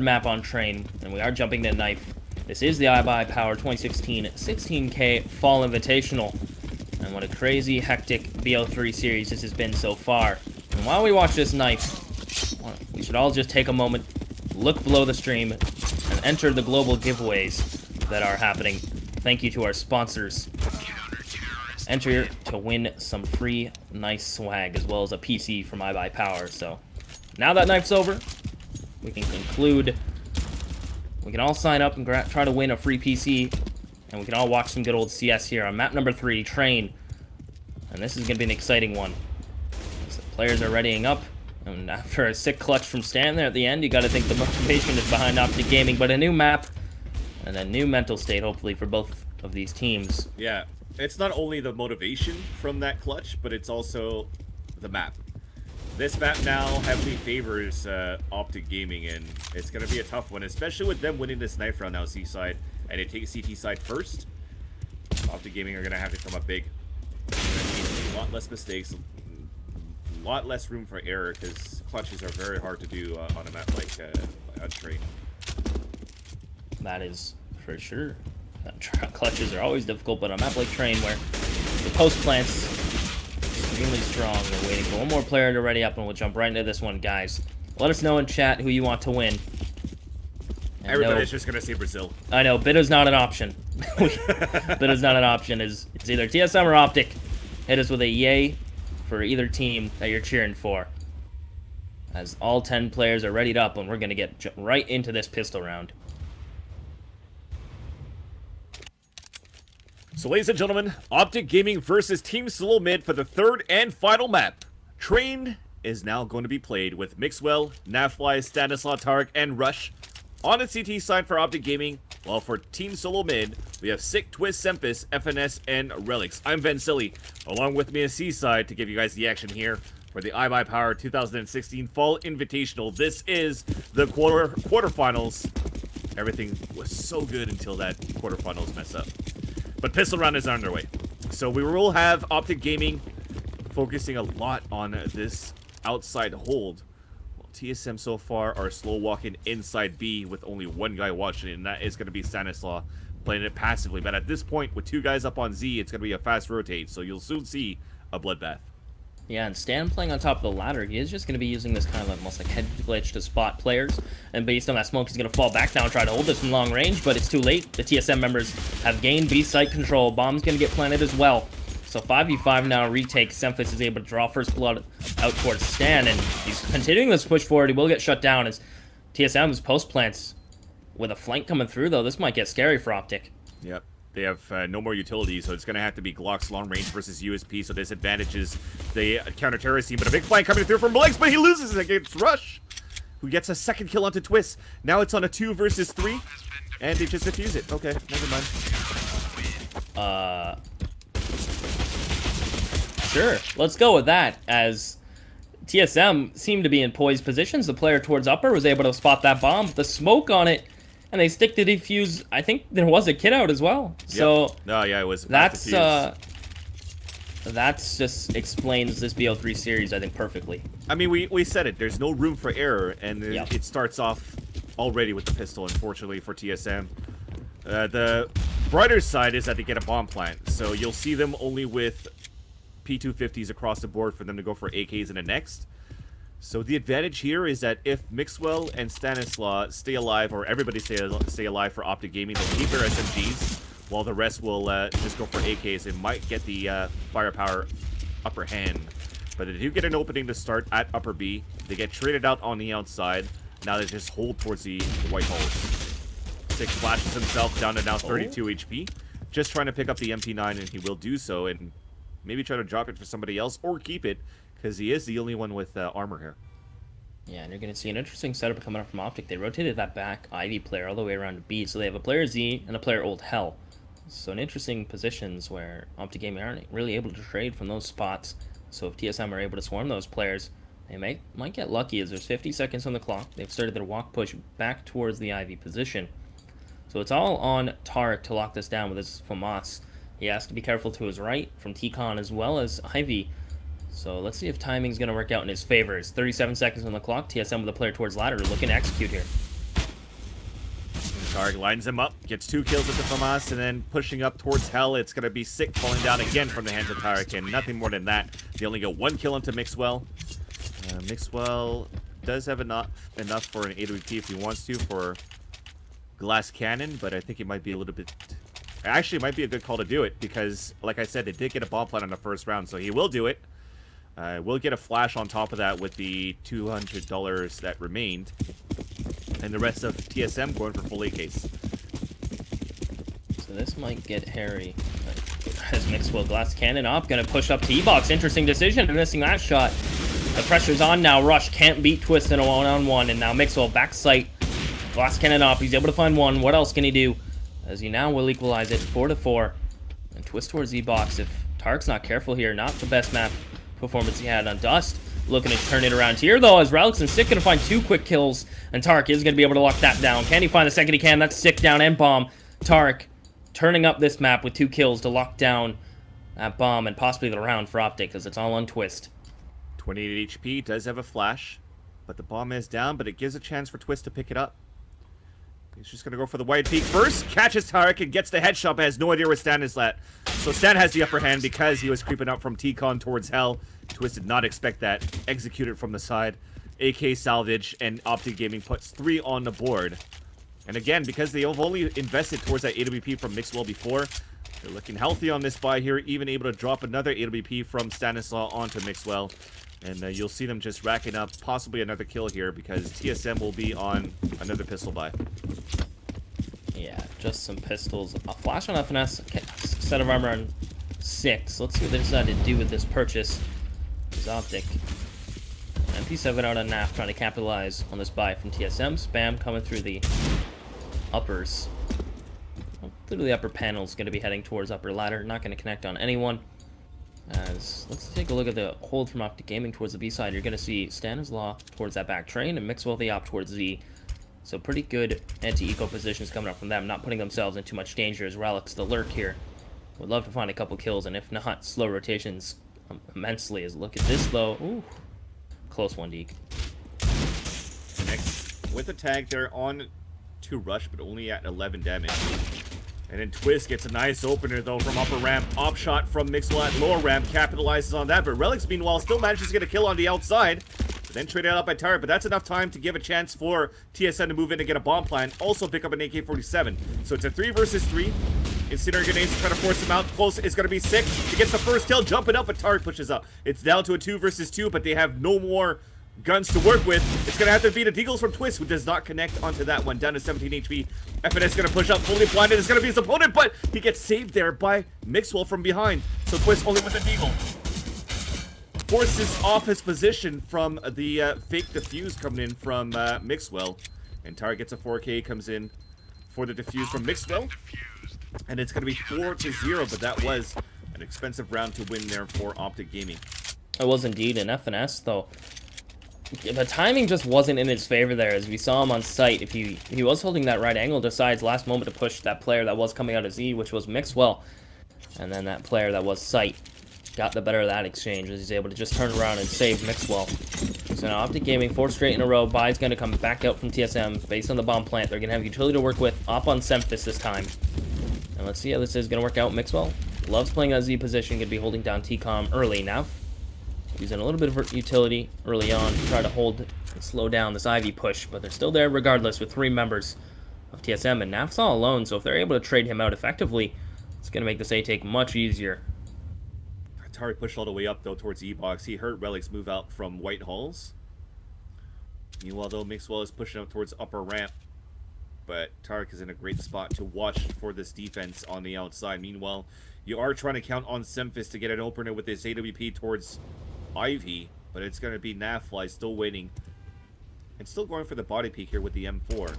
map on Train, and we are jumping to Knife. This is the iBUYPOWER 2016 16K Fall Invitational. And what a crazy, hectic BO3 series this has been so far. And while we watch this Knife, we should all just take a moment, look below the stream, and enter the global giveaways that are happening. Thank you to our sponsors. Enter to win some free, nice swag, as well as a PC from iBUYPOWER. So, now that Knife's over, we can conclude. We can all sign up and try to win a free PC, and we can all watch some good old CS here on map number 3, Train. And this is going to be an exciting one. So players are readying up, and after a sick clutch from Stan there at the end, you got to think the motivation is behind OpTic Gaming, but a new map and a new mental state, hopefully, for both of these teams. Yeah, it's not only the motivation from that clutch, but it's also the map. This map now heavily favors OpTic Gaming, and it's going to be a tough one, especially with them winning this knife round now, C-side, and they take CT side first. OpTic Gaming are going to have to come up big. A lot less mistakes, a lot less room for error, because clutches are very hard to do on a map like on Train. That is for sure. Clutches are always difficult, but on a map like Train, where the post plants extremely strong, we're waiting for one more player to ready up, and we'll jump right into this one, guys. Let us know in chat who you want to win. And everybody's just gonna say Brazil. I know, Biddo's not an option. Biddo's not an option. It's either TSM or OpTic. Hit us with a yay for either team that you're cheering for. As all 10 players are readied up, and we're gonna get right into this pistol round. So, ladies and gentlemen, OpTic Gaming versus Team SoloMid for the third and final map. Train is now going to be played with Mixwell, Nafly, Stanislaw, Tarek, and Rush on the CT side for OpTic Gaming, while for Team SoloMid, we have Sick, Twist, Semphis, FNS, and Relics. I'm Vencilli, along with me at C-side to give you guys the action here for the iBUYPOWER 2016 Fall Invitational. This is the quarterfinals. Everything was so good until that quarterfinals mess up. But pistol round is underway. So we will have OpTic Gaming focusing a lot on this outside hold. Well, TSM so far are slow walking inside B with only one guy watching it, and that is going to be Stanislaw playing it passively. But at this point, with 2 guys up on Z, it's going to be a fast rotate, so you'll soon see a bloodbath. Yeah, and Stan playing on top of the ladder, he is just going to be using this kind of almost like head glitch to spot players. And based on that smoke, he's going to fall back now and try to hold this from long range, but it's too late. The TSM members have gained B site control. Bomb's going to get planted as well. So 5v5 now retake. Semphis is able to draw first blood out towards Stan, and he's continuing this push forward. He will get shut down as TSM's post plants with a flank coming through, though. This might get scary for OpTic. Yep. They have no more utilities, so it's going to have to be Glock's long range versus USP, so disadvantages the counter-terrorist team. But a big flank coming through from Blix, but he loses against Rush, who gets a second kill onto Twist. Now it's on a 2 versus 3, and they just defuse it. Okay, never mind. Sure, let's go with that, as TSM seemed to be in poised positions. The player towards upper was able to spot that bomb, the smoke on it, and they stick to defuse. I think there was a kid out as well. So yep. No, yeah, it was. That's just explains this BO3 series, I think, perfectly. I mean, we said it. There's no room for error, and yep. It starts off already with the pistol. Unfortunately for TSM, the brighter side is that they get a bomb plant, so you'll see them only with P250s across the board for them to go for AKs in the next. So the advantage here is that if Mixwell and Stanislaw stay alive, or everybody stay alive for OpTic Gaming, they'll keep their SMGs, while the rest will just go for AKs and might get the firepower upper hand. But they do get an opening to start at upper B. They get traded out on the outside. Now they just hold towards the white holes. Sick flashes himself down to now 32 HP. Just trying to pick up the MT9, and he will do so, and maybe try to drop it for somebody else, or keep it, because he is the only one with armor here. Yeah, and you're going to see an interesting setup coming up from OpTic. They rotated that back Ivy player all the way around to B, so they have a player Z and a player Old Hell. So in interesting positions where OpTic Gaming aren't really able to trade from those spots. So if TSM are able to swarm those players, they might get lucky, as there's 50 seconds on the clock. They've started their walk push back towards the Ivy position. So it's all on Tarek to lock this down with his FAMAS. He has to be careful to his right from T-Con as well as Ivy. So let's see if timing's going to work out in his favor. It's 37 seconds on the clock. TSM with a player towards ladder looking to execute here. Targ lines him up, gets 2 kills with the FAMAS, and then pushing up towards Hell. It's going to be Sick falling down again from the hands of Tarek, and nothing more than that. They only get 1 kill into Mixwell. Mixwell does have enough for an AWP if he wants to for Glass Cannon, but I think it might be a little bit... Actually, it might be a good call to do it, because, like I said, they did get a bomb plant on the first round, so he will do it. We'll get a flash on top of that with the $200 that remained. And the rest of TSM going for full AKs. So this might get hairy. As Mixwell Glass Cannon up, gonna push up to E-Box. Interesting decision, missing that shot. The pressure's on now. Rush can't beat Twist in a one-on-one, and now Mixwell back sight. Glass Cannon up, he's able to find one. What else can he do? As he now will equalize it 4-4. And Twist towards E-Box. If Tarek's not careful here, not the best map performance he had on Dust. Looking to turn it around here, though, as Relics and Sick going to find 2 quick kills, and Tarek is going to be able to lock that down. Can he find the second he can? That's Sick down and Bomb. Tarek turning up this map with 2 kills to lock down that Bomb and possibly the round for OpTic, because it's all on Twist. 28 HP, does have a flash, but the Bomb is down, but it gives a chance for Twist to pick it up. He's just going to go for the wide peek first, catches Tarek and gets the headshot, but has no idea where Stan is at. So Stan has the upper hand because he was creeping up from T-Con towards Hell. Twist did not expect that. Executed from the side. AK salvage, and OpTic Gaming puts 3 on the board. And again, because they have only invested towards that AWP from Mixwell before, they're looking healthy on this buy here, even able to drop another AWP from Stanislaw onto Mixwell. And you'll see them just racking up possibly another kill here because TSM will be on another pistol buy. Yeah, just some pistols. A flash on FNS, set of armor on 6. Let's see what they decide to do with this purchase. It's OpTic. MP7 out on NAF trying to capitalize on this buy from TSM. Spam coming through the uppers. Through the upper panel is going to be heading towards upper ladder. Not going to connect on anyone. As let's take a look at the hold from OpTic Gaming towards the B side. You're going to see Stanislaw towards that back train and Mixwell the op towards Z. So pretty good anti-eco positions coming up from them, not putting themselves in too much danger as Relics the lurk here. Would love to find a couple kills, and if not, slow rotations immensely. As look at this though. Ooh, close one, Deke. Next, with the tag, they're on to Rush, but only at 11 damage. And then Twist gets a nice opener, though, from upper ramp. Op shot from Mixwell at lower ramp, capitalizes on that. But Relics, meanwhile, still manages to get a kill on the outside. But then traded out by Tarek, but that's enough time to give a chance for TSN to move in and get a bomb plant. Also pick up an AK-47. So it's a 3 versus 3. Incendiary grenades trying to force him out. Close is going to be Sick. He gets the first kill, jumping up, but Tarek pushes up. It's down to a 2 versus 2, but they have no more guns to work with. It's going to have to be the Deagles from Twist, who does not connect onto that one. Down to 17 HP. FNS going to push up, fully blinded. It's going to be his opponent, but he gets saved there by Mixwell from behind. So Twist only with a Deagle. Forces off his position from the fake defuse coming in from Mixwell. And Tarek gets a 4K, comes in for the defuse from Mixwell. And it's going to be 4-0, but that was an expensive round to win there for OpTic Gaming. It was indeed an FNS, though. The timing just wasn't in his favor there, as we saw him on site. If he was holding that right angle, decides last moment to push that player that was coming out of Z, which was Mixwell. And then that player that was site got the better of that exchange, as he's able to just turn around and save Mixwell. So now OpTic Gaming, 4 straight in a row. Buy's going to come back out from TSM based on the bomb plant. They're going to have utility to work with. Op on Semphis this time. And let's see how this is going to work out. Mixwell loves playing that Z position. Going to be holding down T-Com early now. Using a little bit of utility early on to try to hold and slow down this Ivy push, but they're still there regardless with 3 members of TSM, and Naf's all alone, so if they're able to trade him out effectively, it's going to make this A-take much easier. Tarek pushed all the way up, though, towards E-Box. He heard Relics move out from White Halls. Meanwhile, though, Mixwell is pushing up towards upper ramp, but Tarek is in a great spot to watch for this defense on the outside. Meanwhile, you are trying to count on Semphis to get an opener with this AWP towards Ivy, but it's going to be Nafly still waiting and still going for the body peek here with the M4.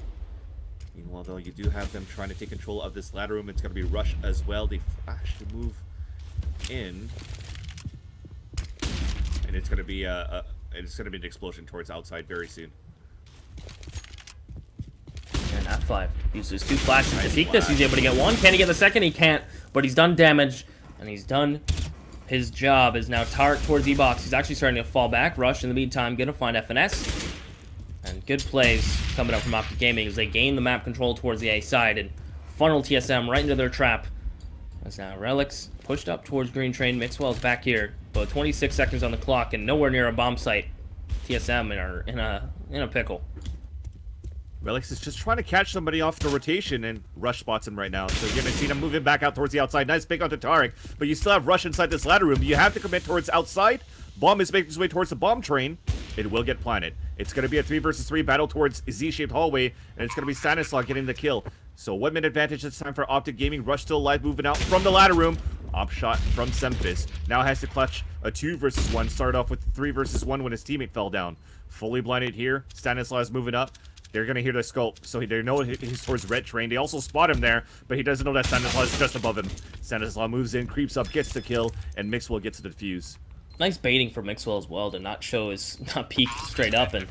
Meanwhile, though, you do have them trying to take control of this ladder room. It's going to be Rush as well. They flash to move in, and it's going to be an explosion towards outside very soon. And Nafly uses 2 flashes to peek this. He's able to get 1. Can he get the second? He can't, but he's done damage, and he's done his job. Is now Tarek towards E-Box. He's actually starting to fall back. Rush in the meantime, gonna find FNS. And good plays coming up from OpTic Gaming as they gain the map control towards the A side and funnel TSM right into their trap. As now Relics pushed up towards Green Train. Mixwell's back here, about 26 seconds on the clock and nowhere near a bomb site. TSM are in a pickle. Relics is just trying to catch somebody off the rotation, and Rush spots him right now. So you're going to see him moving back out towards the outside. Nice pick onto Tarek, but you still have Rush inside this ladder room. You have to commit towards outside. Bomb is making his way towards the bomb train. It will get planted. It's going to be a 3 versus 3 battle towards Z-shaped hallway, and it's going to be Stanislaw getting the kill. So 1 minute advantage this time for OpTic Gaming. Rush still alive, moving out from the ladder room. Op shot from Semphis. Now has to clutch a 2 versus 1. Started off with 3 versus 1 when his teammate fell down. Fully blinded here. Stanislaw is moving up. They're going to hear the scope, so they know he's towards Red Train. They also spot him there, but he doesn't know that Stanislaw is just above him. Stanislaw moves in, creeps up, gets the kill, and Mixwell gets the defuse. Nice baiting for Mixwell as well to not peek straight up and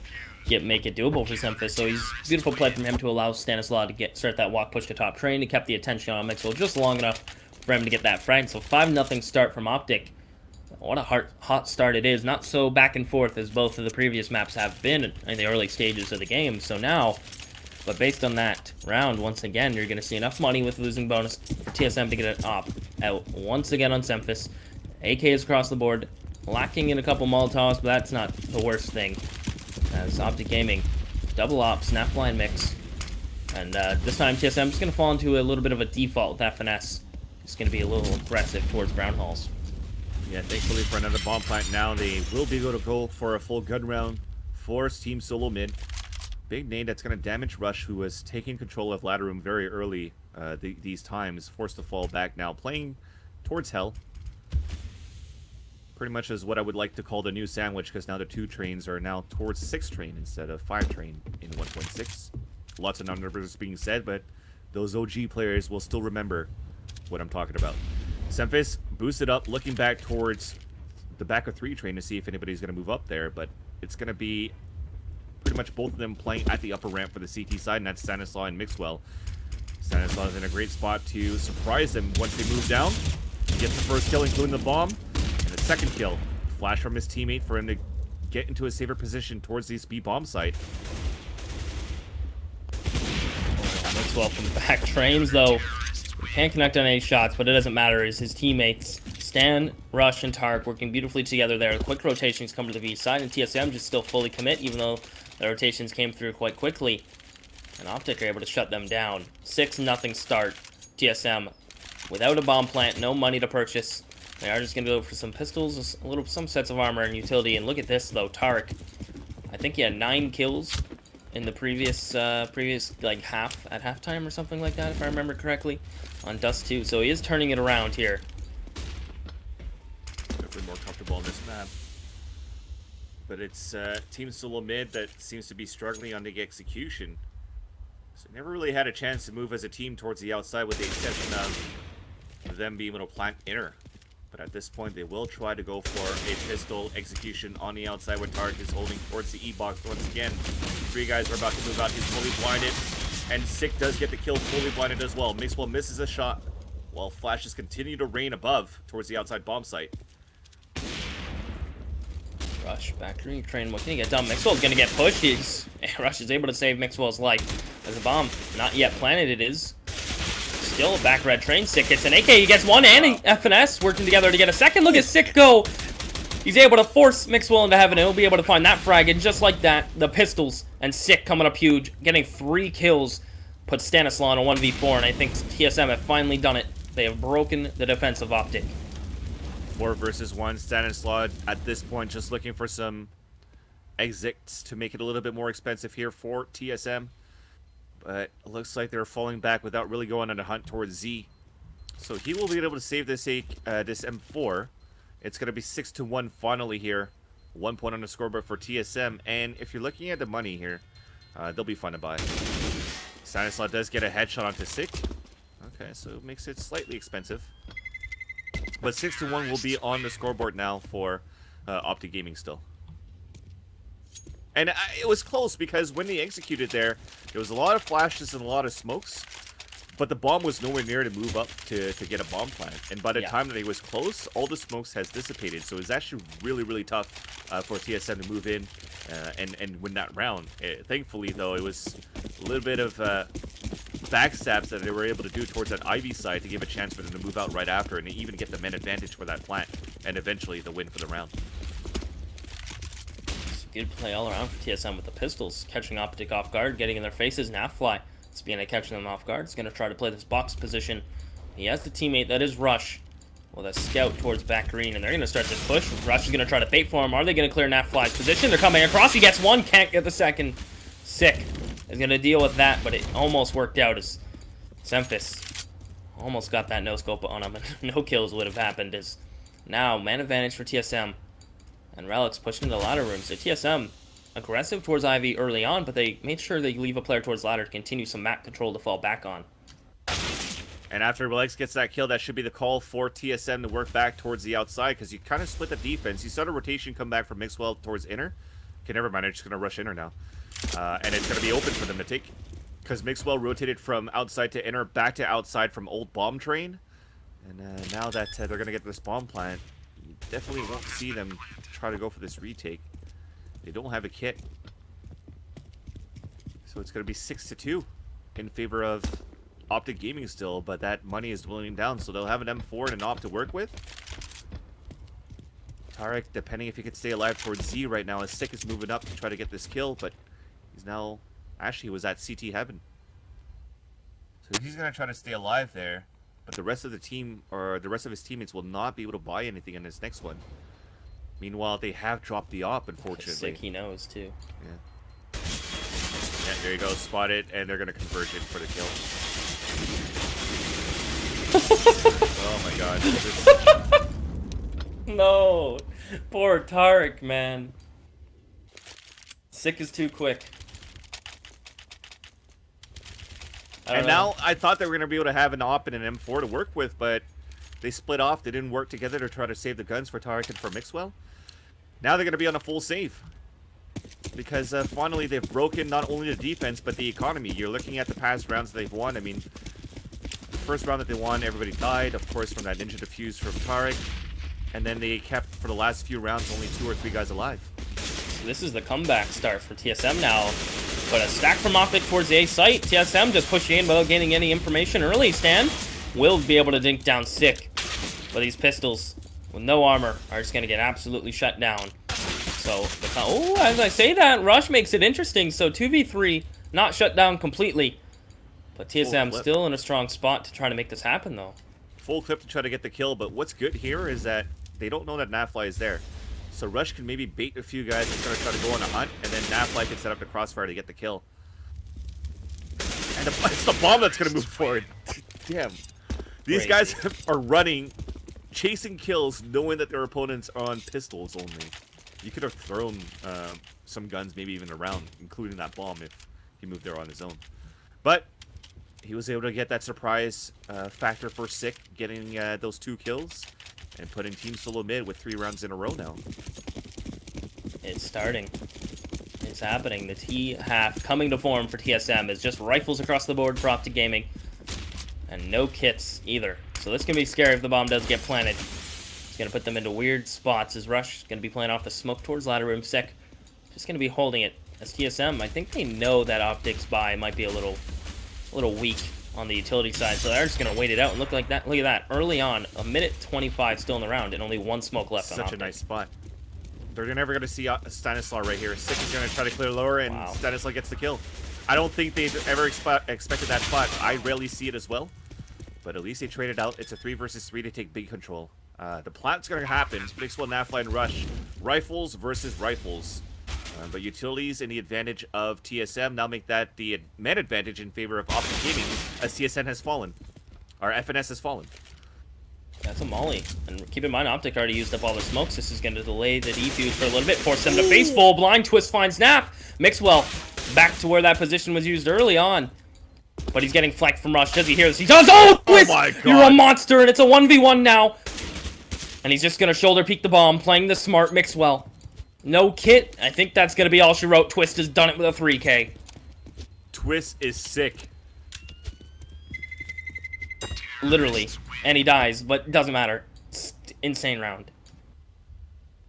make it doable for Semphis. So he's beautiful play from him to allow Stanislaw to start that walk push to top train. He kept the attention on Mixwell just long enough for him to get that frag. So 5-0 start from OpTic. What a hot start it is. Not so back and forth as both of the previous maps have been in the early stages of the game. So now, but based on that round, once again, you're going to see enough money with losing bonus for TSM to get an op out once again on Semphis. AKs across the board, lacking in a couple Molotovs, but that's not the worst thing. As OpTic Gaming, double op, snap line mix. And this time TSM is going to fall into a little bit of a default with that finesse. It's going to be a little aggressive towards Brown Halls. Yeah, thankfully for another bomb plant now, they will be able to go for a full gun round for Team SoloMid. Big nade that's going to damage Rush, who was taking control of ladder room very early these times, forced to fall back now, playing towards Hell. Pretty much is what I would like to call the new sandwich, because now the 2 trains are now towards 6 train instead of 5 train in 1.6. Lots of numbers being said, but those OG players will still remember what I'm talking about. Semphis boosted up, looking back towards the back of 3 train to see if anybody's going to move up there, but it's going to be pretty much both of them playing at the upper ramp for the CT side, and that's Stanislaw and Mixwell. Stanislaw is in a great spot to surprise them once they move down. He gets the first kill, including the bomb, and the second kill. Flash from his teammate for him to get into a safer position towards the B bomb site. Mixwell from the back trains, though. Can't connect on any shots, but it doesn't matter as his teammates, Stan, Rush, and Tark, working beautifully together there. Quick rotations come to the V side, and TSM just still fully commit, even though the rotations came through quite quickly. And OpTic are able to shut them down. 6-0 start. TSM without a bomb plant, no money to purchase. They are just going to go for some pistols, some sets of armor and utility. And look at this, though. Tark, I think he had 9 kills in the previous like at halftime or something like that, if I remember correctly, on Dust 2. So he is turning it around here. Definitely more comfortable on this map. But it's Team SoloMid that seems to be struggling on the execution. So never really had a chance to move as a team towards the outside, with the exception of them being able to plant inner. But at this point, they will try to go for a pistol execution on the outside, where Tarek is holding towards the E-box once again. 3 guys are about to move out. He's fully blinded, and Sick does get the kill, fully blinded as well. Mixwell misses a shot, while flashes continue to rain above towards the outside bomb site. Rush, back Green Train, what can he get done? Mixwell's gonna get pushed. Rush is able to save Mixwell's life. As a bomb not yet planted, it is. Still a back Red Train. Sick gets an AK, he gets 1 and a FNS working together to get a second. Look at Sick go. He's able to force Mixwell into heaven, and he'll be able to find that frag. And just like that, the pistols and Sick coming up huge, getting 3 kills, puts Stanislaw on a 1v4, and I think TSM have finally done it. They have broken the defense of OpTic. 4 versus 1. Stanislaw at this point just looking for some exits to make it a little bit more expensive here for TSM. But it looks like they're falling back without really going on a hunt towards Z. So he will be able to save this this M4. It's going to be 6-1 finally here. 1 point on the scoreboard for TSM. And if you're looking at the money here, they'll be fun to buy. Stanislaw does get a headshot onto Sick. Okay, so it makes it slightly expensive. But 6-1 will be on the scoreboard now for OpTic Gaming still. And it was close, because when they executed there was a lot of flashes and a lot of smokes, but the bomb was nowhere near to move up to get a bomb plant. And by the time that he was close, all the smokes has dissipated. So it was actually really, really tough for TSM to move in and win that round. Thankfully, though, it was a little bit of backstabs that they were able to do towards that Ivy side to give a chance for them to move out right after and even get the man advantage for that plant, and eventually the win for the round. It's a good play all around for TSM with the pistols, catching OpTic off guard, getting in their faces. Nafly, speaking of catching them off guard, is going to try to play this box position. He has the teammate that is Rush with a scout towards back green, and they're going to start this push. Rush is going to try to bait for him. Are they going to clear Nafly's position? They're coming across. He gets one, can't get the second. Sick is going to deal with that, but it almost worked out as Semphis almost got that no-scope on him, and no kills would have happened. As now, man advantage for TSM, and Relic's pushed into the ladder room. So TSM aggressive towards Ivy early on, but they made sure they leave a player towards ladder to continue some map control to fall back on. And after Relics gets that kill, that should be the call for TSM to work back towards the outside, because you kind of split the defense. You saw the rotation come back from Mixwell towards inner. Okay, never mind. I'm just going to rush inner now. And it's going to be open for them to take, because Mixwell rotated from outside to inner, back to outside from old bomb train. And now that they're going to get this bomb plant, you definitely won't see them try to go for this retake. They don't have a kit. So it's going to be 6-2 in favor of OpTic Gaming still, but that money is dwindling down, so they'll have an M4 and an Op to work with. Tarek, depending if he could stay alive towards Z right now, as Sick is moving up to try to get this kill, but he's now... Actually, he was at CT Heaven. So he's going to try to stay alive there, but the rest of the team, or the rest of his teammates, will not be able to buy anything in this next one. Meanwhile, they have dropped the Op, unfortunately. Sick, he knows, too. Yeah. Yeah, there you go, spot it, and they're going to converge it for the kill. Oh my god. No. Poor Tarek, man. Sick is too quick. And now I thought they were going to be able to have an Op and an M4 to work with, but they split off. They didn't work together to try to save the guns for Tarek and for Mixwell. Now they're going to be on a full save. Because finally they've broken not only the defense, but the economy. You're looking at the past rounds they've won. I mean, the first round that they won, everybody died, of course, from that ninja defuse from Tarek. And then they kept, for the last few rounds, only 2 or 3 guys alive. So this is the comeback start for TSM now. But a stack from OpTic towards the A site. TSM just pushing in without gaining any information early. Stan will be able to dink down Sick. But these pistols, with no armor, are just going to get absolutely shut down. So, as I say that, Rush makes it interesting. So 2v3, not shut down completely. But TSM still in a strong spot to try to make this happen, though. Full clip to try to get the kill, but what's good here is that they don't know that Nafly is there. So Rush can maybe bait a few guys that's going to try to go on a hunt, and then Nafly can set up the crossfire to get the kill. And it's the bomb that's going to move forward. Damn. These guys are running, chasing kills, knowing that their opponents are on pistols only. You could have thrown some guns, maybe even around, including that bomb if he moved there on his own. But he was able to get that surprise factor for Sick, getting those 2 kills, and putting Team SoloMid with 3 rounds in a row now. It's starting. It's happening. The T-half coming to form for TSM is just rifles across the board for OpTic Gaming. And no kits either. So this can be scary if the bomb does get planted. It's going to put them into weird spots as Rush is going to be playing off the smoke towards ladder room. Sick just going to be holding it. As TSM, I think they know that OpTic's buy might be a little weak on the utility side, so they're just going to wait it out and look like that. Look at that. Early on, a minute 25 still in the round and only 1 smoke left on OpTic. Such a nice spot. They're never going to see Stanislaw right here. Sick is going to try to clear lower, and Stanislaw gets the kill. I don't think they've ever expected that spot. I rarely see it as well. But at least they traded out. It's a 3 versus 3 to take big control. The plant's going to happen. Mixwell, Nafly, and Rush. Rifles versus rifles. But utilities and the advantage of TSM now make that the man advantage in favor of OpTic Gaming, as TSM has fallen. Or FNS has fallen. That's a molly. And keep in mind, OpTic already used up all the smokes. This is going to delay the defuse for a little bit. Force them to face full. Blind twist finds Naf. Mixwell back to where that position was used early on. But he's getting flanked from Rush. Does he hear this? He does! Oh, twist! Oh my God. You're a monster, and it's a 1v1 now. And he's just going to shoulder peek the bomb, playing the smart Mixwell. No kit. I think that's going to be all she wrote. Twist has done it with a 3K. Twist is sick. Literally. And he dies, but it doesn't matter. It's insane round.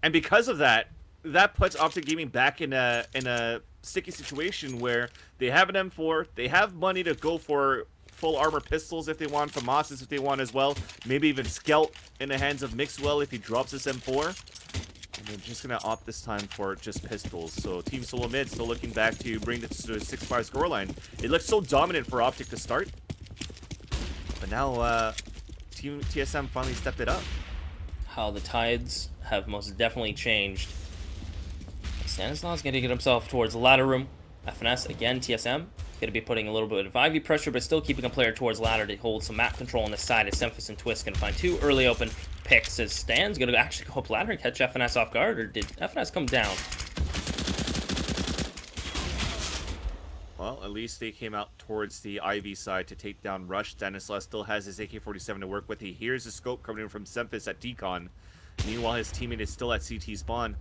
And because of that, that puts OpTic Gaming back in a sticky situation where they have an M4, they have money to go for full armor pistols if they want, FAMASs if they want as well, maybe even Scout in the hands of Mixwell if he drops this M4. And they're just gonna opt this time for just pistols. So Team SoloMid still looking back to bring this to a 6-5 scoreline. It looks so dominant for OpTic to start, but now Team TSM finally stepped it up. How the tides have most definitely changed. Stanislaus going to get himself towards the ladder room. FNS, again, TSM, going to be putting a little bit of IV pressure, but still keeping a player towards ladder to hold some map control on the side as Semphis and Twist going to find 2 early open picks as Stan's going to actually go up ladder and catch FNS off guard, or did FNS come down? Well, at least they came out towards the IV side to take down Rush. Stanislaus still has his AK-47 to work with. He hears the scope coming in from Semphis at Decon. Meanwhile, his teammate is still at CT spawn.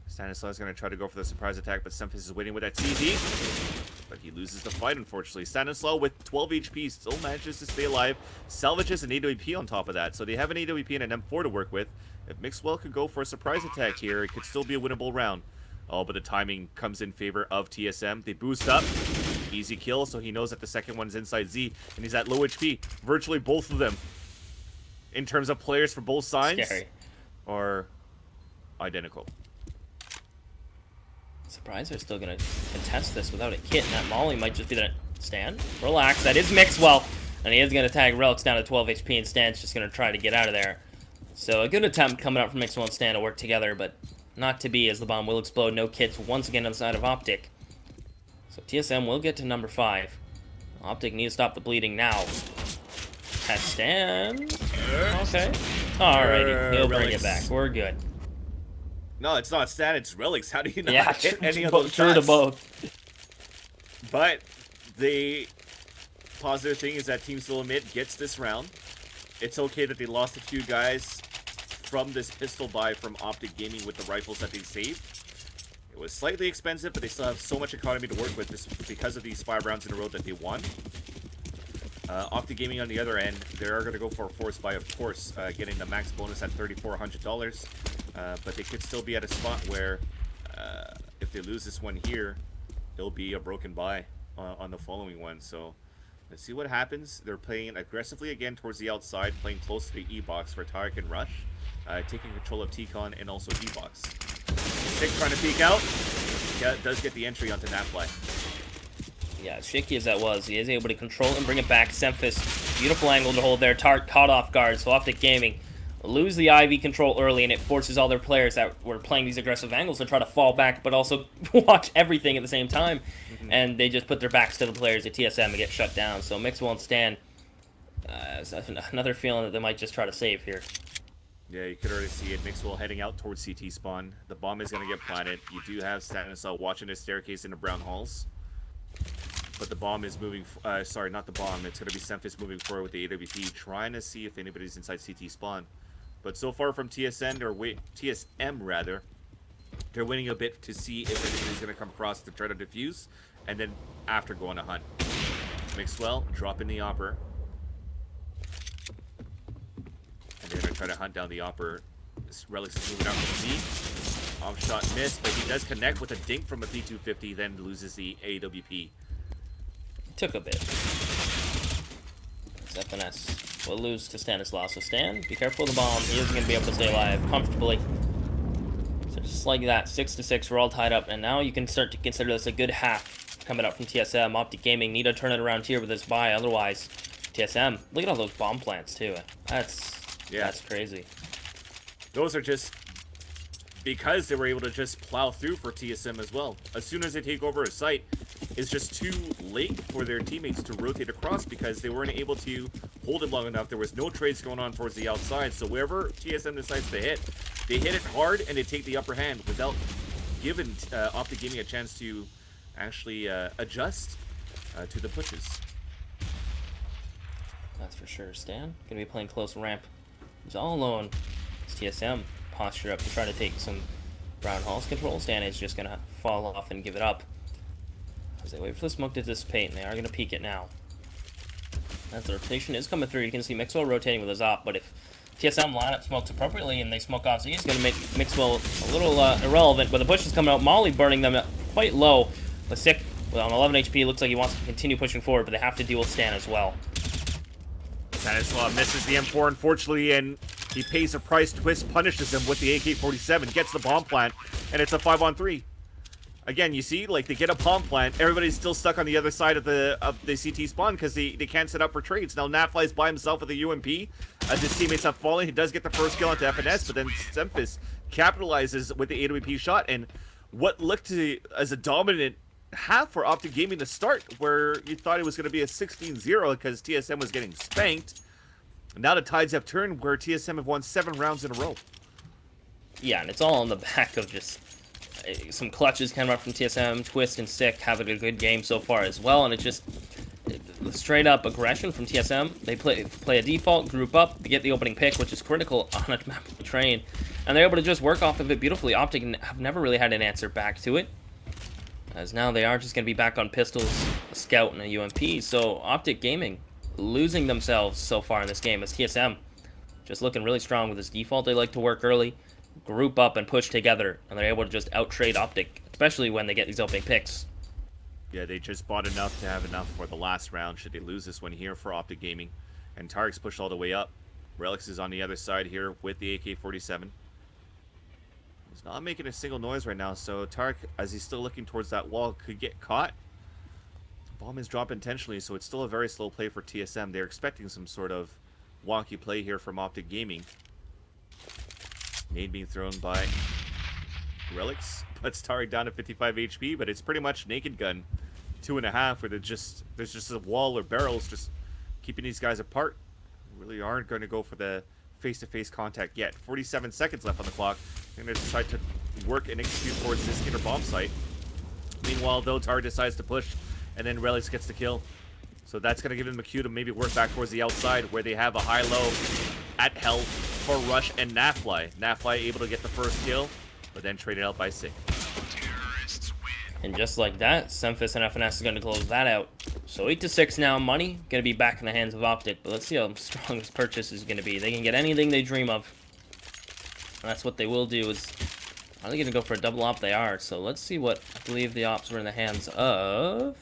Stanislaus is going to try to go for the surprise attack, but Semphis is waiting with that CZ. But he loses the fight, unfortunately. Stanislaus, with 12 HP, still manages to stay alive. Salvages an AWP on top of that. So they have an AWP and an M4 to work with. If Mixwell could go for a surprise attack here, it could still be a winnable round. Oh, but the timing comes in favor of TSM. They boost up. Easy kill, so he knows that the second one's inside Z, and he's at low HP. Virtually both of them, in terms of players for both sides, Scary. are identical. Surprised they're still going to contest this without a kit, and that Molly might just be the Stan. Relax, that is Mixwell, and he is going to tag Relics down to 12 HP, and Stan's just going to try to get out of there. So a good attempt coming out from Mixwell and Stan to work together, but not to be, as the bomb will explode. No kits once again on the side of OpTic. So TSM will get to number 5. OpTic needs to stop the bleeding now. Has Stan. Okay. Alrighty, he'll bring it back. We're good. No, it's not Stan, it's Relics. How do you not Yeah, hit any of those true to shots? both. But the positive thing is that Team SoloMid gets this round. It's okay that they lost a few guys from this pistol buy from OpTic Gaming with the rifles that they saved. It was slightly expensive, but they still have so much economy to work with this because of these 5 rounds in a row that they won. OpTic Gaming on the other end, they are going to go for a force buy, of course, getting the max bonus at $3,400. But they could still be at a spot where if they lose this one here, it'll be a broken buy on the following one. So let's see what happens. They're playing aggressively again towards the outside, playing close to the E-box for Tarek and Rush, taking control of T-Con and also E-box. Sick trying to peek out. Yeah, does get the entry onto Napfly. Yeah, as shaky as that was, he is able to control it and bring it back. Semphis, beautiful angle to hold there. Tart caught off guard, so OpTic Gaming lose the IV control early, and it forces all their players that were playing these aggressive angles to try to fall back, but also watch everything at the same time. And they just put their backs to the players at TSM and get shut down. So Mixwell and Stan, another feeling that they might just try to save here. Yeah, you could already see it. Mixwell heading out towards CT spawn. The bomb is going to get planted. You do have Stanislaus watching his staircase in the brown halls. But the bomb is moving, sorry, not the bomb. It's going to be Semphis moving forward with the AWP, trying to see if anybody's inside CT spawn. But so far from TSM, or TSM rather, they're waiting a bit to see if anybody's going to come across to try to defuse, and then after go on a hunt. Mixwell dropping the Opper. And they're going to try to hunt down the Opper. Relics is moving out to the Z. Off shot missed, but he does connect with a dink from a P250, then loses the AWP. Took a bit. FNS will lose to Stanislaus. So Stan, be careful of the bomb. He isn't going to be able to stay alive comfortably. So just like that, 6-6, we're all tied up, and now you can start to consider this a good half coming up from TSM. OpTic Gaming need to turn it around here with this buy, otherwise TSM, look at all those bomb plants too. That's crazy. Those are just because they were able to just plow through for TSM as well. As soon as they take over a site, it's just too late for their teammates to rotate across because they weren't able to hold it long enough. There was no trades going on towards the outside, so wherever TSM decides to hit, they hit it hard and they take the upper hand without giving OpTic Gaming a chance to actually adjust to the pushes. That's for sure. Stan gonna be playing close ramp. He's all alone. It's TSM posture up to try to take some brown halls control. Stan is just gonna fall off and give it up as they wait for the smoke to dissipate, and they are gonna peek it now. As the rotation is coming through, you can see Mixwell rotating with his op, but if TSM lineup smokes appropriately and they smoke off Z, it's going to make Mixwell a little irrelevant, but the push is coming out. Molly burning them quite low. The Sick, on 11 HP, looks like he wants to continue pushing forward, but they have to deal with Stan as well. Stanislav misses the M4, unfortunately, and he pays a price. Twist punishes him with the AK-47, gets the bomb plant, and it's a 5-on-3. Again, you see, like, they get a bomb plant, everybody's still stuck on the other side of the CT spawn because they can't set up for trades. Now, Nafly's by himself with a UMP. As his teammates have fallen, he does get the first kill onto FNS, but then Semphis capitalizes with the AWP shot, and what looked as a dominant half for OpTic Gaming to start, where you thought it was going to be a 16-0 because TSM was getting spanked. Now the tides have turned, where TSM have won 7 rounds in a row. Yeah, and it's all on the back of just some clutches coming up from TSM. Twist and Sick having a good game so far as well, and it's just straight up aggression from TSM. They play a default, group up, they get the opening pick, which is critical on a map of the train, and they're able to just work off of it beautifully. OpTic have never really had an answer back to it, as now they are just going to be back on pistols, a scout, and a UMP. So OpTic Gaming losing themselves so far in this game, as TSM just looking really strong with this default. They like to work early, group up, and push together, and they're able to just out-trade OpTic, especially when they get these opening picks. Yeah, they just bought enough to have enough for the last round should they lose this one here for OpTic Gaming. And Tarek's pushed all the way up. Relics is on the other side here with the AK-47. He's not making a single noise right now, so Tarek, as he's still looking towards that wall, could get caught. Bomb is dropped intentionally, so it's still a very slow play for TSM. They're expecting some sort of wonky play here from OpTic Gaming. Nade being thrown by Relics. Puts Tarek down to 55 HP, but it's pretty much naked gun 2.5, where there's just a wall or barrels just keeping these guys apart. Really aren't going to go for the face-to-face contact yet. 47 seconds left on the clock. They're going to decide to work and execute towards this inner bomb site. Meanwhile, though, Tarek decides to push, and then Relics gets the kill. So that's going to give him a cue to maybe work back towards the outside, where they have a high-low at health for Rush and Nafly. Nafly able to get the first kill, but then traded out by Sick. And just like that, Semphis and FNS is going to close that out. So 8-6 now. Money going to be back in the hands of OpTic, but let's see how strong this purchase is going to be. They can get anything they dream of. And that's what they will do. Is are they going to go for a double op? They are. So let's see what I believe the ops were in the hands of.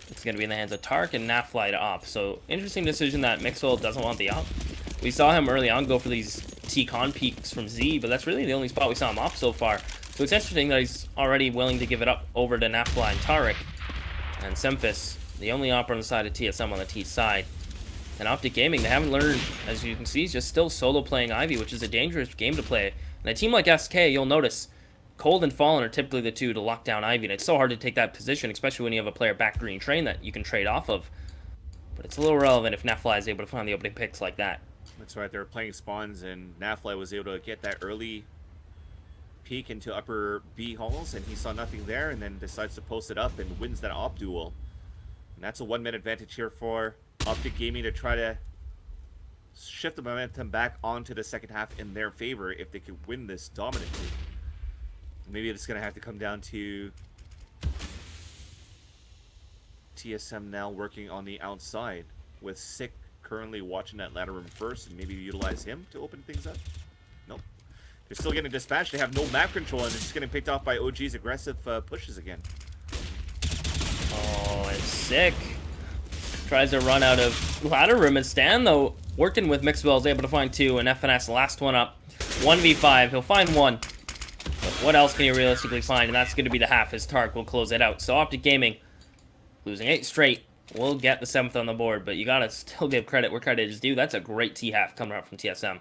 It's going to be in the hands of Tark and Nafly to op. So interesting decision that Mixwell doesn't want the op. We saw him early on go for these T-Con peaks from Z, but that's really the only spot we saw him op so far. So it's interesting that he's already willing to give it up over to Nafly and Tarek. And Semphis, the only op on the side of TSM on the T side. And OpTic Gaming, they haven't learned, as you can see, he's just still solo playing Ivy, which is a dangerous game to play. And a team like SK, you'll notice, Cold and Fallen are typically the two to lock down Ivy, and it's so hard to take that position, especially when you have a player back green train that you can trade off of. But it's a little relevant if Nafly is able to find the opening picks like that. That's right, they were playing spawns, and Nafly was able to get that early peek into upper B halls, and he saw nothing there, and then decides to post it up and wins that op duel. And that's a 1-minute advantage here for OpTic Gaming to try to shift the momentum back onto the second half in their favor if they could win this dominantly. Maybe it's going to have to come down to TSM now working on the outside, with Sick currently watching that ladder room first, and maybe utilize him to open things up. Nope. They're still getting dispatched. They have no map control, and they're just getting picked off by OG's aggressive pushes again. Oh, it's Sick. Tries to run out of ladder room, and Stan, though, working with Mixwell, is able to find 2, and FNS, last one up. 1v5. He'll find 1. But what else can you realistically find? And that's going to be the half, as Tark will close it out. So OpTic Gaming, losing 8 straight, will get the 7th on the board, but you got to still give credit where credit is due. That's a great T-half coming out from TSM.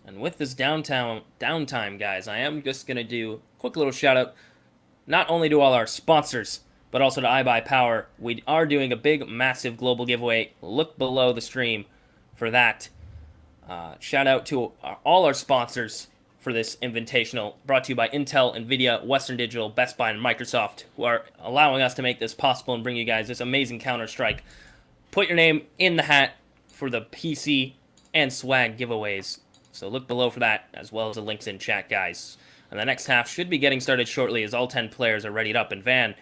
And with this downtime, guys, I am just going to do a quick little shout-out, not only to all our sponsors, but also to iBUYPOWER. We are doing a big, massive global giveaway. Look below the stream for that. Shout-out to all our sponsors for this invitational, brought to you by Intel, NVIDIA, Western Digital, Best Buy, and Microsoft, who are allowing us to make this possible and bring you guys this amazing Counter-Strike. Put your name in the hat for the PC and swag giveaways. So look below for that, as well as the links in chat, guys. And the next half should be getting started shortly, as all 10 players are readied up. And Van,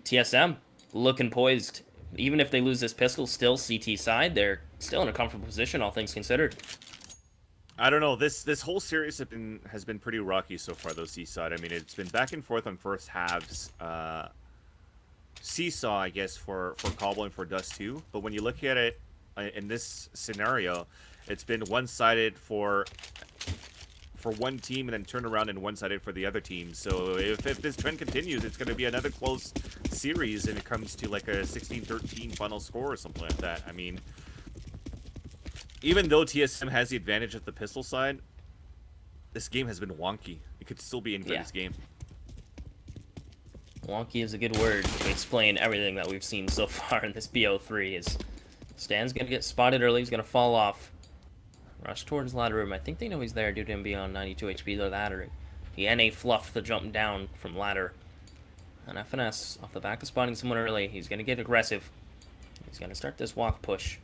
TSM, looking poised. Even if they lose this pistol, still CT side, they're still in a comfortable position, all things considered. I don't know. This whole series has been pretty rocky so far, though. Seaside. I mean, it's been back and forth on first halves. Seesaw, I guess, for Cobble and for Dust too. But when you look at it in this scenario, it's been one-sided for one team and then turn around and one-sided for the other team. So if this trend continues, it's going to be another close series and it comes to like a 16-13 final score or something like that. I mean, even though TSM has the advantage of the pistol side, this game has been wonky. It could still be in for this game. Wonky is a good word to explain everything that we've seen so far in this BO3. Is Stan's going to get spotted early. He's going to fall off. Rush towards ladder room. I think they know he's there due to him being on 92 HP. The ladder. He NA fluffed the jump down from ladder. And FNS, off the back of spotting someone early, he's going to get aggressive. He's going to start this walk push.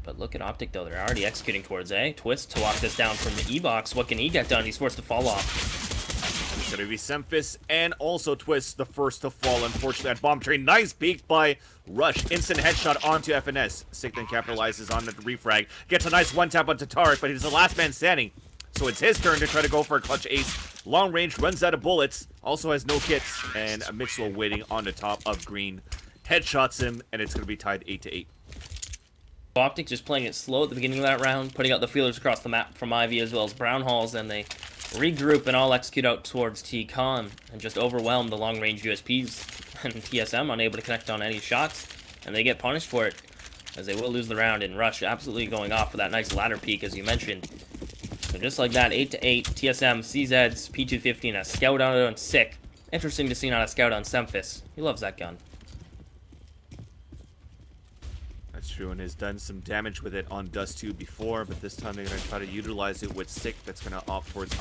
But look at OpTic, though. They're already executing towards A. Twist to lock this down from the E-box. What can he get done? He's forced to fall off. It's going to be Semphis and also Twist, the first to fall, unfortunately, at Bomb Train. Nice peek by Rush. Instant headshot onto FNS. Sick then capitalizes on the refrag. Gets a nice one-tap onto Tarek, but he's the last man standing. So it's his turn to try to go for a clutch ace. Long range, runs out of bullets. Also has no kits. And Mixwell waiting on the top of green. Headshots him, and it's going to be tied 8-8. OpTic just playing it slow at the beginning of that round, putting out the feelers across the map from Ivy as well as Brown Halls, and they regroup and all execute out towards T-Con and just overwhelm the long-range USPs. And TSM unable to connect on any shots, and they get punished for it, as they will lose the round. And Rush absolutely going off for that nice ladder peak, as you mentioned. So just like that, 8-8, TSM, CZs, P250, and a scout on Sick. Interesting to see not a scout on Semphis. He loves that gun. That's true, and has done some damage with it on Dust 2 before, but this time they're going to try to utilize it with Sick. That's going to opt towards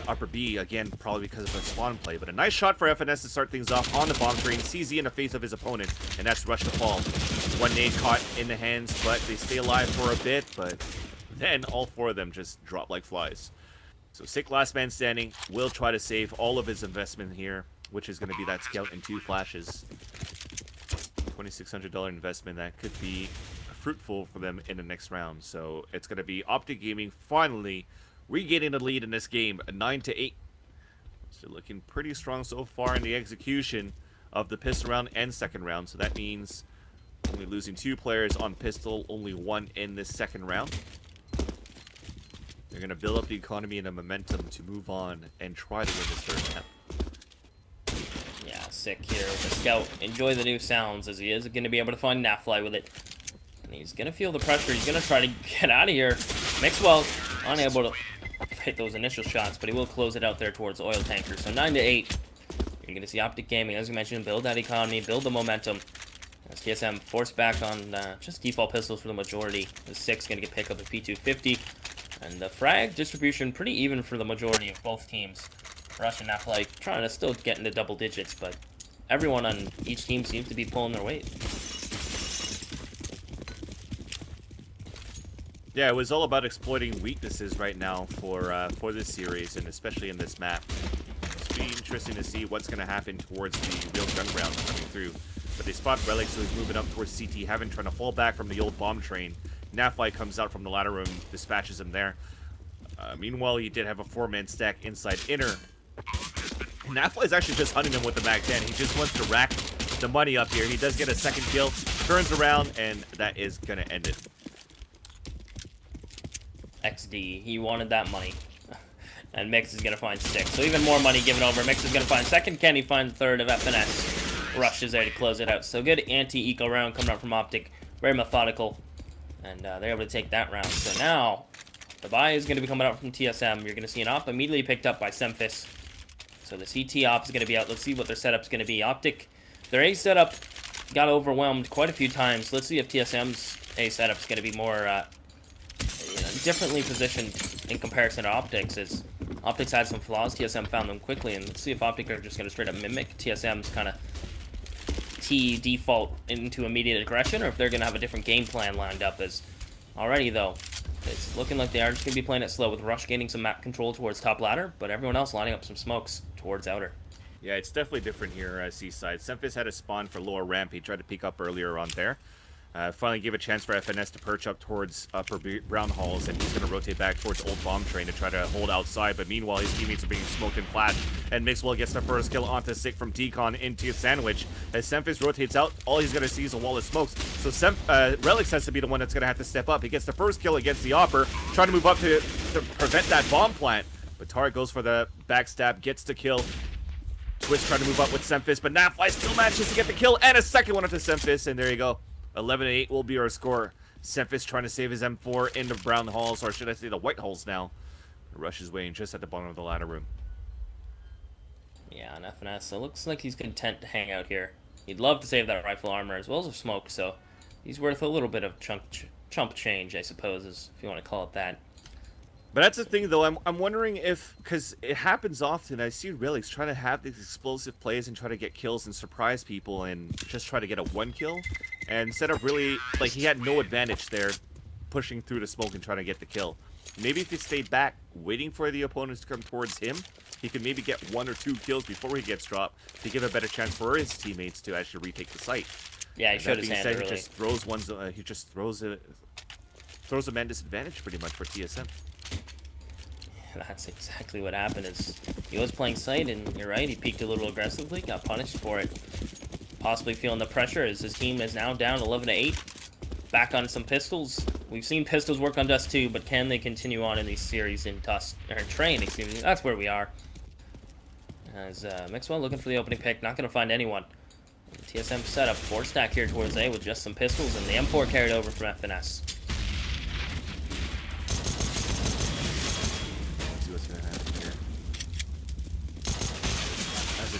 upper B, again, probably because of a spawn play. But a nice shot for FNS to start things off on the bomb train. CZ in the face of his opponent, and that's Rush to fall. One nade caught in the hands, but they stay alive for a bit, but then all four of them just drop like flies. So Sick, last man standing, will try to save all of his investment here, which is going to be that scout and 2 flashes. $2,600 investment that could be fruitful for them in the next round. So it's going to be OpTic Gaming finally regaining the lead in this game, 9-8. So looking pretty strong so far in the execution of the pistol round and second round. So that means only losing 2 players on pistol, only 1 in this second round. They're going to build up the economy and the momentum to move on and try to win this third map. Yeah, Sick here with the scout. Enjoy the new sounds, as he is going to be able to find Nafly with it. And he's going to feel the pressure. He's going to try to get out of here. Mixwell unable to hit those initial shots, but he will close it out there towards Oil Tanker. So 9-8. You're going to see OpTic Gaming, as you mentioned, build that economy, build the momentum. As TSM forced back on just default pistols for the majority. The 6 going to get picked up at P250. And the frag distribution pretty even for the majority of both teams. Rush and Nafly trying to still get into double digits, but everyone on each team seems to be pulling their weight. Yeah, it was all about exploiting weaknesses right now for this series, and especially in this map. It's be interesting to see what's going to happen towards the real gun round coming through. But they spot Relic, so he's moving up towards CT Heaven, trying to fall back from the old bomb train. Nafly comes out from the ladder room, dispatches him there. Meanwhile, he did have a 4-man stack inside inner. Nafly is actually just hunting him with the Mag 10. He just wants to rack the money up here. He does get a second kill, turns around, and that is going to end it. XD, he wanted that money. And Mix is going to find 6. So even more money given over. Mix is going to find second. Can he find third of FNS? Rush is there to close it out. So good anti-eco round coming out from OpTic. Very methodical. And they're able to take that round. So now, the buy is going to be coming out from TSM. You're going to see an op immediately picked up by Semphis. So the CT op is going to be out. Let's see what their setup's going to be. OpTic, their A setup got overwhelmed quite a few times. Let's see if TSM's A setup's going to be more differently positioned in comparison to OpTic's. As OpTic's had some flaws, TSM found them quickly. And let's see if OpTic are just going to straight up mimic TSM's kind of T default into immediate aggression, or if they're going to have a different game plan lined up. As already, though, it's looking like they are just going to be playing it slow, with Rush gaining some map control towards top ladder, but everyone else lining up some smokes towards outer. Yeah, it's definitely different here, Seaside. Semphis had a spawn for lower ramp. He tried to peek up earlier on there. Finally gave a chance for FNS to perch up towards upper brown halls, and he's going to rotate back towards old bomb train to try to hold outside. But meanwhile, his teammates are being smoked and flat, and Mixwell gets the first kill onto Sick from Decon into a sandwich. As Semphis rotates out, all he's going to see is a wall of smokes. So Relix has to be the one that's going to have to step up. He gets the first kill against the Opper, trying to move up to prevent that bomb plant. But Tarek goes for the backstab, gets the kill. Twist trying to move up with Semphis, but Nafly still manages to get the kill, and a second one onto Semphis, and there you go. 11-8 will be our score. Semphis trying to save his M4 into brown halls, or should I say the white halls now. Rush his way in just at the bottom of the ladder room. Yeah, and FNS, it looks like he's content to hang out here. He'd love to save that rifle armor as well as a smoke, so he's worth a little bit of chump change, I suppose, if you want to call it that. But that's the thing, though. I'm wondering if, because it happens often, I see Relix trying to have these explosive plays and try to get kills and surprise people and just try to get a one kill. And instead of really, like, he had no advantage there pushing through the smoke and trying to get the kill. Maybe if he stayed back, waiting for the opponents to come towards him, he could maybe get 1 or 2 kills before he gets dropped to give a better chance for his teammates to actually retake the site. Yeah, he showed his hand early. He just throws throws a man disadvantage pretty much for TSM. That's exactly what happened. Is he was playing site, and you're right, he peaked a little aggressively, got punished for it. Possibly feeling the pressure as his team is now down 11-8. Back on some pistols. We've seen pistols work on Dust 2, but can they continue on in these series in Train? Excuse me. That's where we are. As Mixwell looking for the opening pick, not going to find anyone. TSM set up 4-stack here towards A with just some pistols, and the M4 carried over from FNS.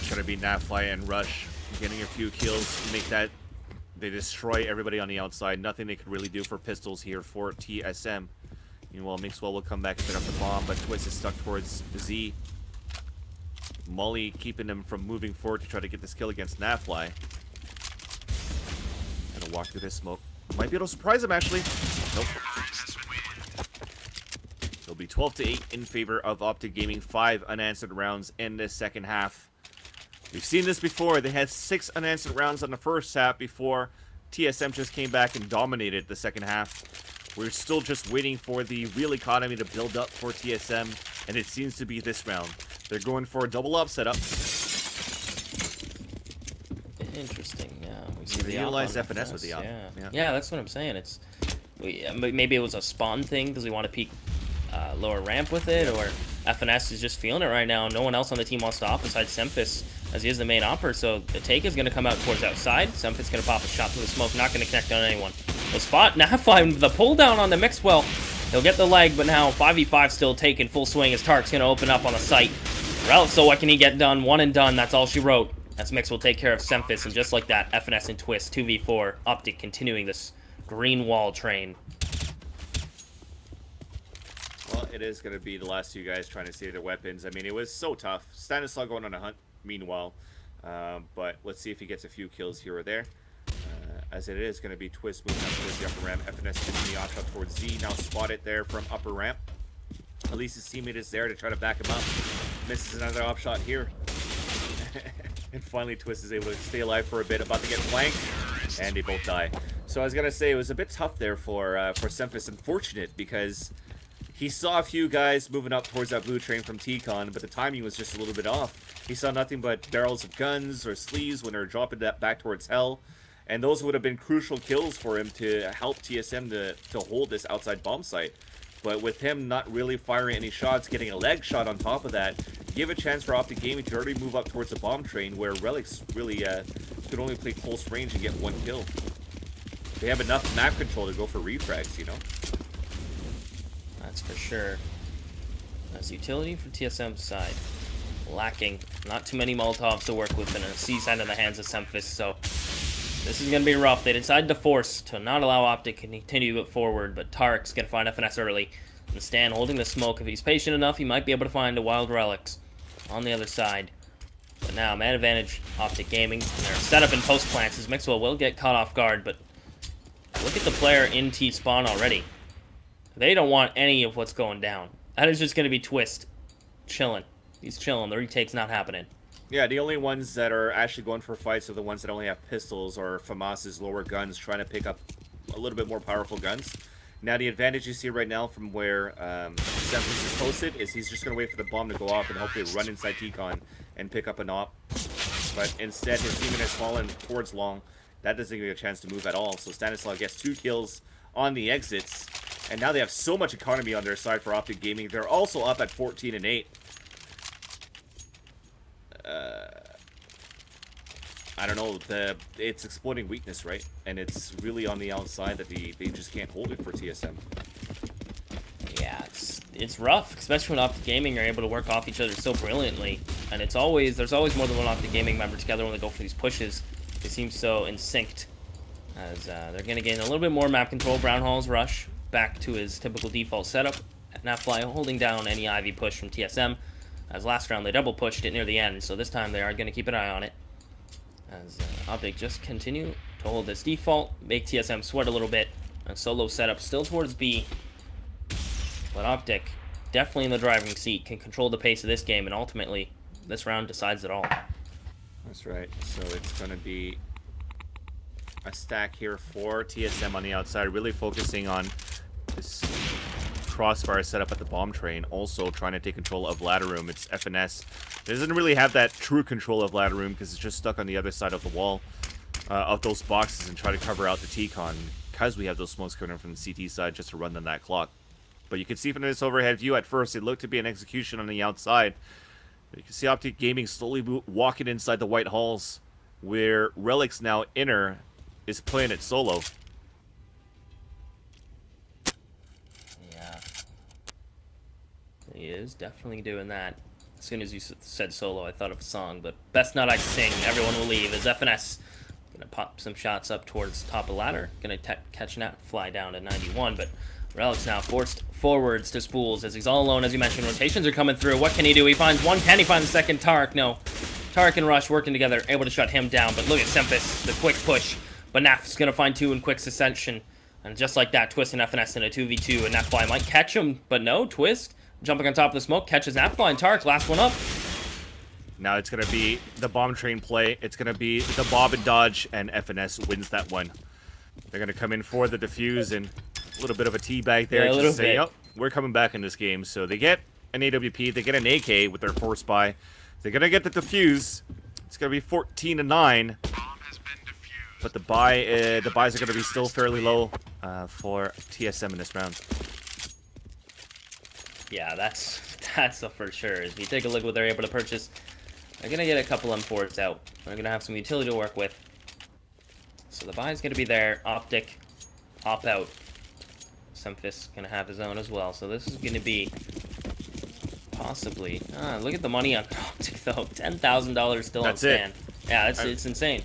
Trying to be Nafly and Rush, getting a few kills, make that they destroy everybody on the outside. Nothing they could really do for pistols here for TSM. Meanwhile, Mixwell will come back and pick up the bomb, but Twist is stuck towards Z. Molly keeping him from moving forward to try to get this kill against Nafly. Gonna walk through this smoke. Might be able to surprise him, actually. Nope. It'll be 12-8 in favor of OpTic Gaming. 5 unanswered rounds in the second half. We've seen this before. They had 6 unanswered rounds on the first half before TSM just came back and dominated the second half. We're still just waiting for the real economy to build up for TSM, and it seems to be this round. They're going for a double up setup. Interesting. Yeah, we see they utilize FNS with the op. Yeah, that's what I'm saying. Maybe it was a spawn thing because we want to peek lower ramp with it, or FNS is just feeling it right now. No one else on the team wants to op besides Semphis, as he is the main opper, so the take is going to come out towards outside. Semphis going to pop a shot through the smoke, not going to connect on anyone. The spot, Nafly with the pull down on the Mixwell. He'll get the leg, but now 5v5 still taking full swing as Tark's going to open up on the site. Relic, so what can he get done? One and done, that's all she wrote. As Mix will take care of Semphis, and just like that, FNS and Twist, 2v4, OpTic continuing this green wall train. Well, it is going to be the last 2 guys trying to save their weapons. I mean, it was so tough. Stanislaw going on a hunt, meanwhile. But let's see if he gets a few kills here or there. As it is going to be Twist moving up towards the upper ramp. FNS getting the opshot towards Z. Now spotted there from upper ramp. At least his teammate is there to try to back him up. Misses another opshot here. And finally, Twist is able to stay alive for a bit. About to get flanked. And they both die. So I was going to say, it was a bit tough there for Semphis. Unfortunate, because he saw a few guys moving up towards that blue train from T-Con, but the timing was just a little bit off. He saw nothing but barrels of guns or sleeves when they're dropping that back towards Hell. And those would have been crucial kills for him to help TSM to hold this outside bomb site. But with him not really firing any shots, getting a leg shot on top of that, give a chance for OpTic Gaming to already move up towards the bomb train, where Relics really could only play close range and get 1 kill. They have enough map control to go for refrags, you know? That's for sure. As utility for TSM's side. Lacking. Not too many Molotovs to work with, and a C-side in the hands of Semphis, so this is going to be rough. They decided to force to not allow OpTic to continue to go forward, but Tarek's going to find FNS early. And Stan holding the smoke. If he's patient enough, he might be able to find a Wild Relics on the other side. But now, man advantage, OpTic Gaming. They're set up in post plants, as Mixwell will get caught off guard, but look at the player in T-spawn already. They don't want any of what's going down. That is just going to be Twist chilling. He's chilling. The retake's not happening. Yeah, the only ones that are actually going for fights are the ones that only have pistols or FAMAS's lower guns, trying to pick up a little bit more powerful guns. Now, the advantage you see right now from where Semphis is posted is he's just going to wait for the bomb to go off and hopefully run inside T-Con and pick up an op. But instead, his teammate has fallen towards long. That doesn't give you a chance to move at all. So Stanislav gets 2 kills on the exits. And now they have so much economy on their side for OpTic Gaming. They're also up at 14 and 8. I don't know, it's exploiting weakness, right? And it's really on the outside that they just can't hold it for TSM. Yeah, it's rough, especially when OpTic Gaming are able to work off each other so brilliantly. And there's always more than one OpTic Gaming member together when they go for these pushes. They seem so in sync, as they're going to gain a little bit more map control. Brownhall's rush back to his typical default setup. Nafly holding down any Ivy push from TSM. As last round they double pushed it near the end, so this time they are going to keep an eye on it. As OpTic just continue to hold this default, make TSM sweat a little bit. And solo setup still towards B. But OpTic, definitely in the driving seat, can control the pace of this game, and ultimately, this round decides it all. That's right. So it's going to be a stack here for TSM on the outside, really focusing on this crossfire setup at the bomb train, also trying to take control of ladder room. It's FNS. It doesn't really have that true control of ladder room because it's just stuck on the other side of the wall of those boxes and try to cover out the T-Con because we have those smokes coming in from the CT side just to run them that clock. But you can see from this overhead view at first, it looked to be an execution on the outside. But you can see OpTic Gaming slowly walking inside the white halls where Relic's now inner is playing it solo. He is definitely doing that. As soon as you said solo, I thought of a song, but best not I sing, everyone will leave. As FNS gonna pop some shots up towards top of ladder, gonna catch Nat, fly down to 91, but Relic's now forced forwards to spools as he's all alone, as you mentioned. Rotations are coming through. What can he do? He finds one. Can he find the second? Tarek, no. Tarek and Rush working together, able to shut him down, but look at Semphis, the quick push. But Naf's gonna find 2 in quick succession, and just like that, Twist and FNS in a 2v2, and Nafly might catch him, but no, Twist jumping on top of the smoke, catches Nafly, and Tarek, last one up. Now it's going to be the bomb train play. It's going to be the bob and dodge, and FNS wins that one. They're going to come in for the defuse, and a little bit of a teabag there. Yeah, just saying, oh, we're coming back in this game. So they get an AWP, they get an AK with their force buy. They're going to get the defuse. It's going to be 14 to 9. But the buys are going to be still fairly low for TSM in this round. Yeah, that's the for sure. If you take a look at what they're able to purchase, they're gonna get a couple M4s out. They're gonna have some utility to work with. So the buy's gonna be there. OpTic, op out. Semphis gonna have his own as well. So this is gonna be possibly. Look at the money on OpTic though. $10,000 still on stand. Yeah, it's insane.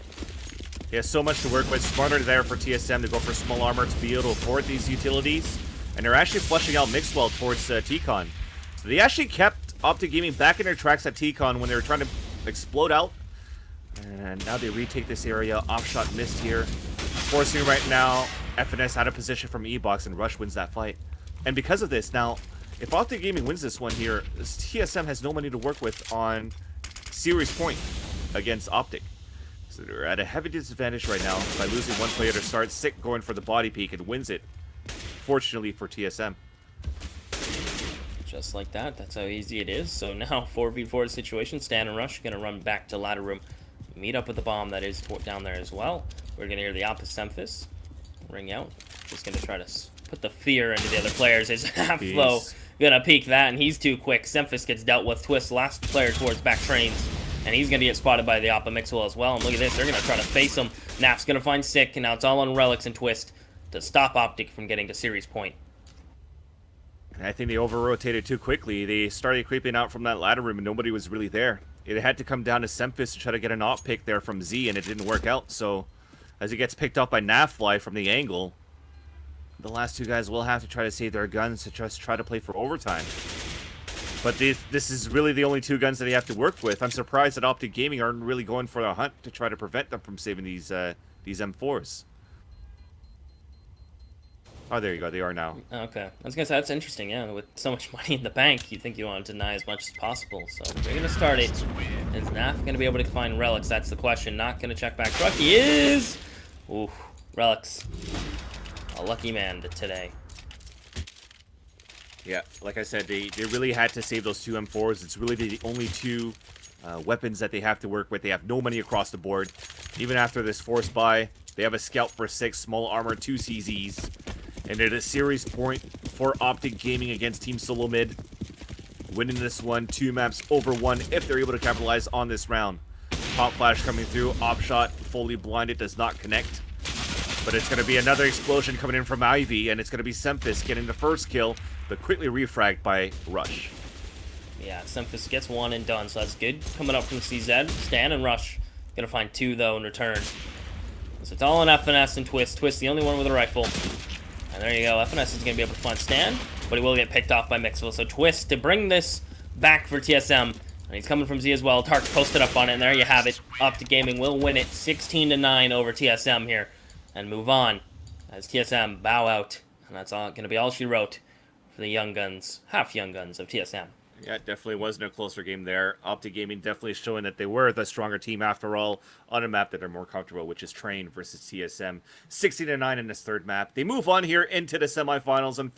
He has so much to work with. Smarter there for TSM to go for small armor to be able to afford these utilities. And they're actually flushing out Mixwell towards T-Con. So they actually kept OpTic Gaming back in their tracks at T-Con when they were trying to explode out. And now they retake this area. Off-shot missed here. Forcing right now FNS out of position from E-Box, and Rush wins that fight. And because of this, now, if OpTic Gaming wins this one here, TSM has no money to work with on series point against OpTic. So they're at a heavy disadvantage right now by losing one player to start. Sick going for the body peek and wins it. Fortunately for TSM. Just like that, that's how easy it is. So now 4v4 situation. Stan and Rush gonna run back to ladder room, meet up with the bomb that is down there as well. We're gonna hear the opposite Semphis ring out. Just gonna try to put the fear into the other players. His half-flow gonna peek that, and he's too quick. Semphis gets dealt with. Twist, last player towards back trains, and he's gonna get spotted by the Oppa Mixwell as well. And look at this, they're gonna try to face him. Naf's gonna find Sick, and now it's all on Relics and Twist to stop OpTic from getting to series point. I think they over-rotated too quickly. They started creeping out from that ladder room and nobody was really there. It had to come down to Semphis to try to get an op pick there from Z, and it didn't work out. So as he gets picked up by Nafly from the angle, the last 2 guys will have to try to save their guns to just try to play for overtime. But this is really the only 2 guns that they have to work with. I'm surprised that OpTic Gaming aren't really going for a hunt to try to prevent them from saving these M4s. Oh, there you go. They are now. Okay. I was gonna say, that's interesting, yeah. With so much money in the bank, you think you want to deny as much as possible. So they're gonna start it. Is Naf gonna be able to find relics? That's the question. Not gonna check back. Truck, he is! Ooh, relics. A lucky man today. Yeah, like I said, they really had to save those two M4s. It's really the only two weapons that they have to work with. They have no money across the board. Even after this forced buy, they have a Scout for 6, small armor, 2 CZs. And it is a series point for OpTic Gaming against Team SoloMid. Winning this one, 2 maps over 1 if they're able to capitalize on this round. Pop flash coming through, op shot, fully blinded, does not connect. But it's going to be another explosion coming in from Ivy, and it's going to be Semphis getting the first kill, but quickly refragged by Rush. Yeah, Semphis gets 1 and done, so that's good. Coming up from CZ, Stan and Rush. Gonna find 2, though, in return. So it's all on FNS and Twist. Twist, the only one with a rifle. And there you go. FNS is going to be able to find Stan, but he will get picked off by Mixwell. So Twist to bring this back for TSM. And he's coming from Z as well. Tark posted up on it, and there you have it. OpTic Gaming will win it 16-9 over TSM here. And move on as TSM bow out. And that's all going to be all she wrote for the young guns, half young guns of TSM. Yeah, it definitely wasn't a closer game there. OpTic Gaming definitely showing that they were the stronger team after all on a map that they're more comfortable, which is Train versus TSM. 16-9 in this third map. They move on here into the semifinals.